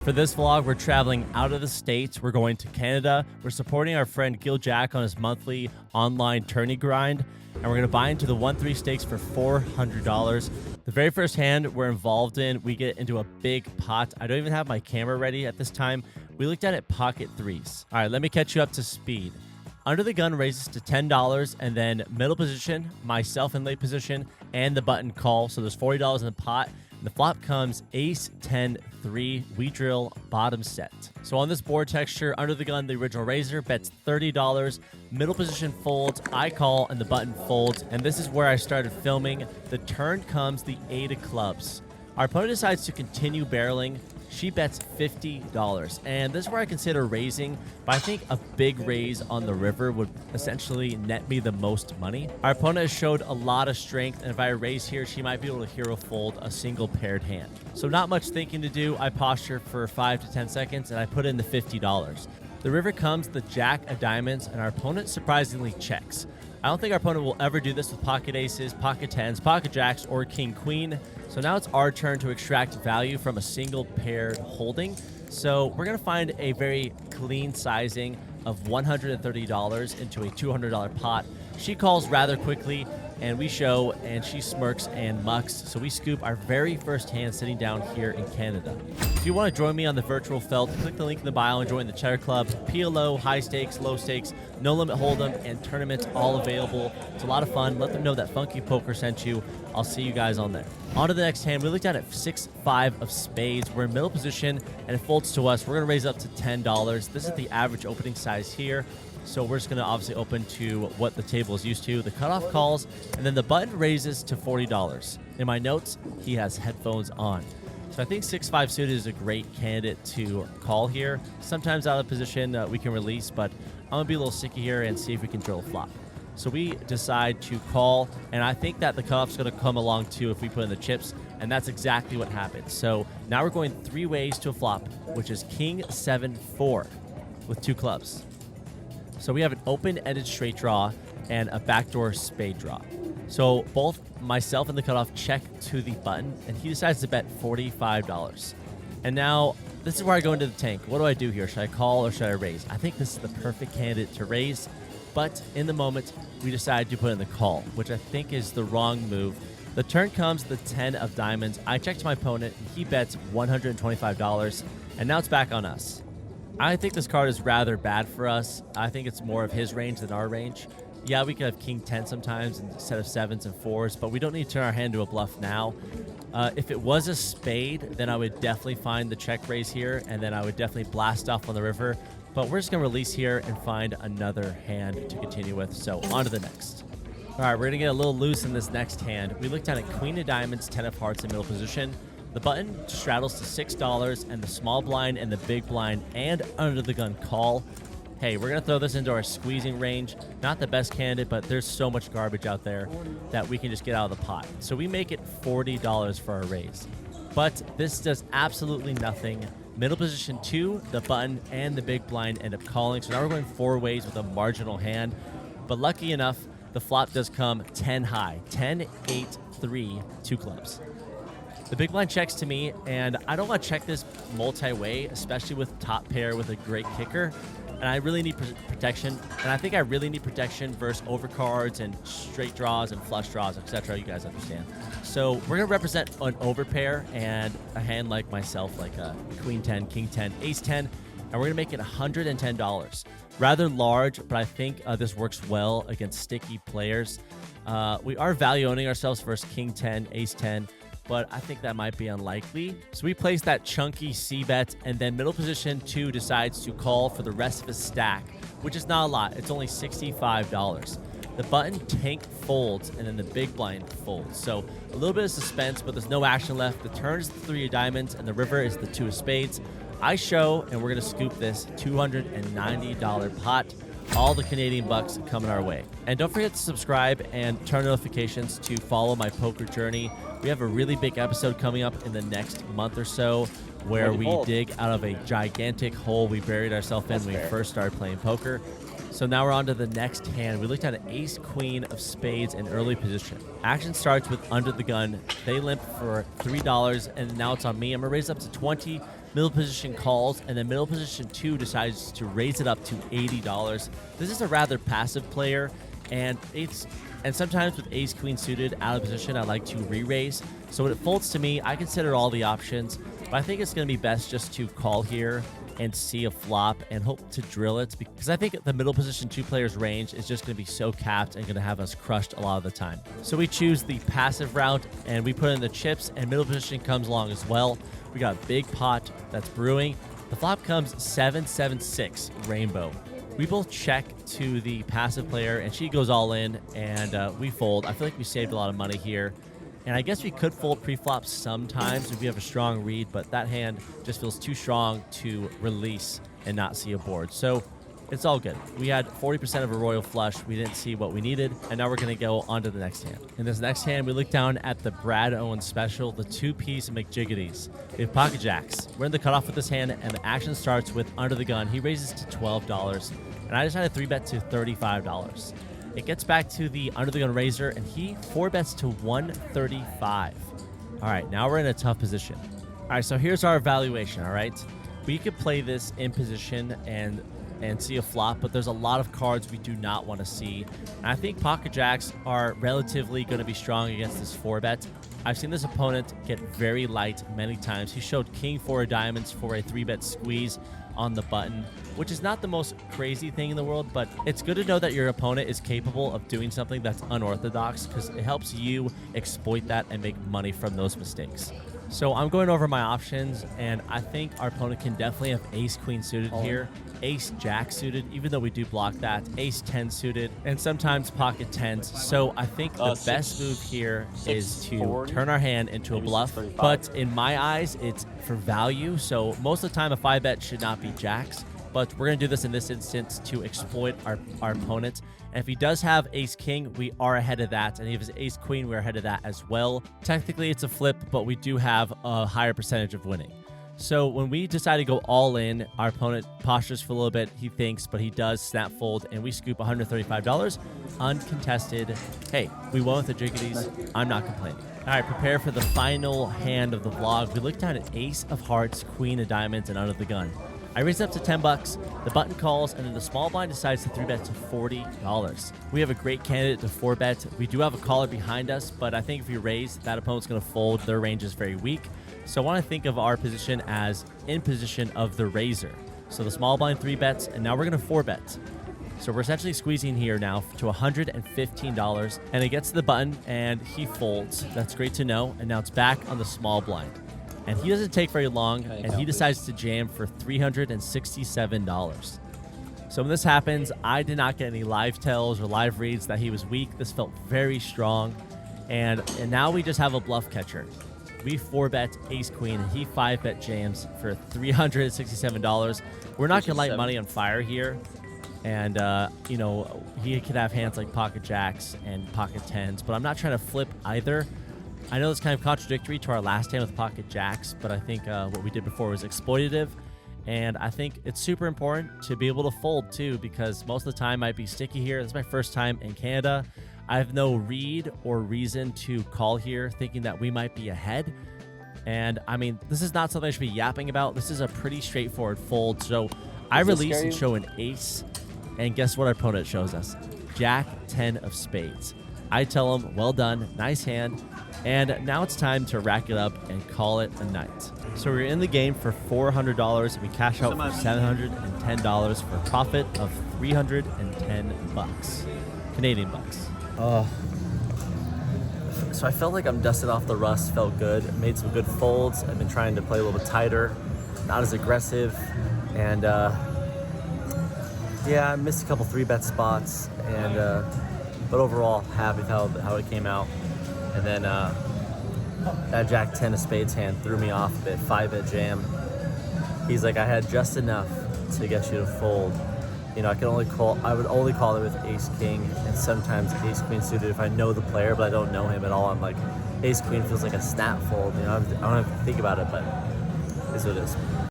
For this vlog, we're traveling out of the States. We're going to Canada. We're supporting our friend Giljack on his monthly online tourney grind. And we're going to buy into the 1-3 stakes for $400. The very first hand we're involved in, we get into a big pot. I don't even have my camera ready at this time. We looked at it pocket threes. All right, let me catch you up to speed. Under the gun raises to $10, and then middle position, myself in late position, and the button call. So there's $40 in the pot. The flop comes ace, 10, 3. We drill bottom set. So on this board texture, under the gun, the original raiser bets $30. Middle position folds, I call, and the button folds. And this is where I started filming. The turn comes the 8 of clubs. Our opponent decides to continue barreling. She bets $50. And this is where I consider raising, but I think a big raise on the river would essentially net me the most money. Our opponent has showed a lot of strength, and if I raise here, she might be able to hero fold a single paired hand. So not much thinking to do. I posture for 5 to 10 seconds, and I put in the $50. The river comes the jack of diamonds, and our opponent surprisingly checks. I don't think our opponent will ever do this with pocket aces, pocket tens, pocket jacks, or king queen. So now it's our turn to extract value from a single paired holding. So we're going to find a very clean sizing of $130 into a $200 pot. She calls rather quickly, and we show, and she smirks and mucks. So we scoop our very first hand sitting down here in Canada. If you want to join me on the virtual felt, click the link in the bio and join the Cheddar Club. PLO, high stakes, low stakes, no limit hold'em, and tournaments all available. It's a lot of fun. Let them know that Funky Poker sent you. I'll see you guys on there. On to the next hand. We looked at it 6-5 of spades. We're in middle position, and it folds to us. We're going to raise up to $10. This is the average opening size here. So we're just going to obviously open to what the table is used to. The cutoff calls, and then the button raises to $40. In my notes, he has headphones on. So I think 6-5 suited is a great candidate to call here. Sometimes out of position, we can release, but I'm going to be a little sticky here and see if we can drill a flop. So we decide to call, and I think that the cutoff's going to come along too if we put in the chips, and that's exactly what happened. So now we're going 3 ways to a flop, which is king 7-4 with 2 clubs. So we have an open-ended straight draw and a backdoor spade draw. So both myself and the cutoff check to the button, and he decides to bet $45. And now this is where I go into the tank. What do I do here? Should I call or should I raise? I think this is the perfect candidate to raise, but in the moment, we decide to put in the call, which I think is the wrong move. The turn comes the 10 of diamonds. I check to my opponent, and he bets $125, and now it's back on us. I think this card is rather bad for us. I think it's more of his range than our range. Yeah, we could have king 10 sometimes instead of 7s and 4s, but we don't need to turn our hand to a bluff now. If it was a spade, then I would definitely find the check raise here, and then I would definitely blast off on the river. But we're just going to release here and find another hand to continue with. So on to the next. All right, we're going to get a little loose in this next hand. We looked at a queen of diamonds, 10 of hearts in middle position. The button straddles to $6, and the small blind and the big blind and under the gun call. Hey, we're going to throw this into our squeezing range. Not the best candidate, but there's so much garbage out there that we can just get out of the pot. So we make it $40 for our raise. But this does absolutely nothing. Middle position 2, the button and the big blind end up calling. So now we're going 4 ways with a marginal hand. But lucky enough, the flop does come 10 high. 10, 8, 3, 2 clubs. The big blind checks to me, and I don't want to check this multi-way, especially with top pair with a great kicker. And I really need protection, and I think I really need protection versus overcards and straight draws and flush draws, etc. You guys understand. So we're going to represent an overpair and a hand like myself, like a queen 10, king 10, ace 10, and we're going to make it $110. Rather large, but I think this works well against sticky players. We are value owning ourselves versus king 10, ace 10, but I think that might be unlikely. So we place that chunky C-bet, and then middle position 2 decides to call for the rest of his stack, which is not a lot. It's only $65. The button tank folds, and then the big blind folds. So a little bit of suspense, but there's no action left. The turn is the 3 of diamonds, and the river is the 2 of spades. I show, and we're going to scoop this $290 pot. All the Canadian bucks coming our way. And don't forget to subscribe and turn notifications to follow my poker journey. We have a really big episode coming up in the next month or so where we dig out of a gigantic hole we buried ourselves in when we first started playing poker. So now we're on to the next hand. We looked at an ace queen of spades in early position. Action starts with under the gun. They limp for $3, and now it's on me. I'm gonna raise up to 20. Middle position calls, and then middle position 2 decides to raise it up to $80. This is a rather passive player, and sometimes with ace queen suited out of position, I like to re-raise. So when it folds to me, I consider all the options, but I think it's going to be best just to call here and see a flop and hope to drill it, because I think the middle position 2 players range is just going to be so capped and going to have us crushed a lot of the time. So we choose the passive route and we put in the chips, and middle position comes along as well. We got a big pot that's brewing. The flop comes 7-7-6 rainbow. We both check to the passive player and she goes all in, and we fold. I feel like we saved a lot of money here. And I guess we could fold pre-flop sometimes if we have a strong read, but that hand just feels too strong to release and not see a board. So it's all good. We had 40% of a royal flush. We didn't see what we needed, and now we're going to go on to the next hand. In this next hand, we look down at the Brad Owen special, the 2-piece McJiggities. We have pocket jacks. We're in the cutoff with this hand, and the action starts with under the gun. He raises to $12, and I decided to 3-bet to $35. It gets back to the under the gun raiser, and he 4-bets to $135. All right, now we're in a tough position. All right, so here's our evaluation, all right? We could play this in position and see a flop, but there's a lot of cards we do not want to see. And I think pocket jacks are relatively going to be strong against this 4-bet. I've seen this opponent get very light many times. He showed king 4 of diamonds for a 3-bet squeeze on the button, which is not the most crazy thing in the world, but it's good to know that your opponent is capable of doing something that's unorthodox, because it helps you exploit that and make money from those mistakes. So I'm going over my options, and I think our opponent can definitely have ace queen suited here, ace jack suited, even though we do block that, ace 10 suited, and sometimes pocket 10s. So I think the best move here is to turn our hand into a bluff, but in my eyes, it's for value. So most of the time, a 5-bet should not be jacks, but we're going to do this in this instance to exploit our opponent. And if he does have ace king, we are ahead of that. And if he has ace queen, we're ahead of that as well. Technically, it's a flip, but we do have a higher percentage of winning. So when we decide to go all in, our opponent postures for a little bit. He thinks, but he does snap fold, and we scoop $135 uncontested. Hey, we won with the jiggities. I'm not complaining. All right, prepare for the final hand of the vlog. We look down at ace of hearts, queen of diamonds, and under the gun. I raise it up to $10. The button calls, and then the small blind decides to 3-bet to $40. We have a great candidate to 4-bet. We do have a caller behind us, but I think if we raise, that opponent's going to fold. Their range is very weak. So I want to think of our position as in position of the raiser. So the small blind 3-bets, and now we're going to 4-bet. So we're essentially squeezing here now to $115, and it gets to the button, and he folds. That's great to know. And now it's back on the small blind. And he doesn't take very long, and he decides to jam for $367. So when this happens, I did not get any live tells or live reads that he was weak. This felt very strong. And now we just have a bluff catcher. We 4-bet ace queen, and he 5-bet jams for $367. We're not going to light money on fire here. And, you know, he could have hands like pocket jacks and pocket 10s, but I'm not trying to flip either. I know it's kind of contradictory to our last hand with pocket jacks, but I think what we did before was exploitative. And I think it's super important to be able to fold too, because most of the time might be sticky here. This is my first time in Canada. I have no read or reason to call here thinking that we might be ahead. And I mean, this is not something I should be yapping about. This is a pretty straightforward fold. So I release and show an ace, and guess what our opponent shows us? Jack 10 of spades. I tell him, well done, nice hand. And now it's time to rack it up and call it a night. So we're in the game for $400. We cash out for $710 for a profit of $310 Canadian bucks. So I felt like I'm dusting off the rust. Felt good. Made some good folds. I've been trying to play a little bit tighter, not as aggressive, and yeah, I missed a couple 3-bet spots, and but overall happy with how it came out. And then that Jack 10 of spades hand threw me off a bit, 5-bet jam. He's like, I had just enough to get you to fold. You know, I would only call it with ace king and sometimes ace queen suited if I know the player, but I don't know him at all. I'm like, ace queen feels like a snap fold. You know, I don't have to think about it, but it's what it is.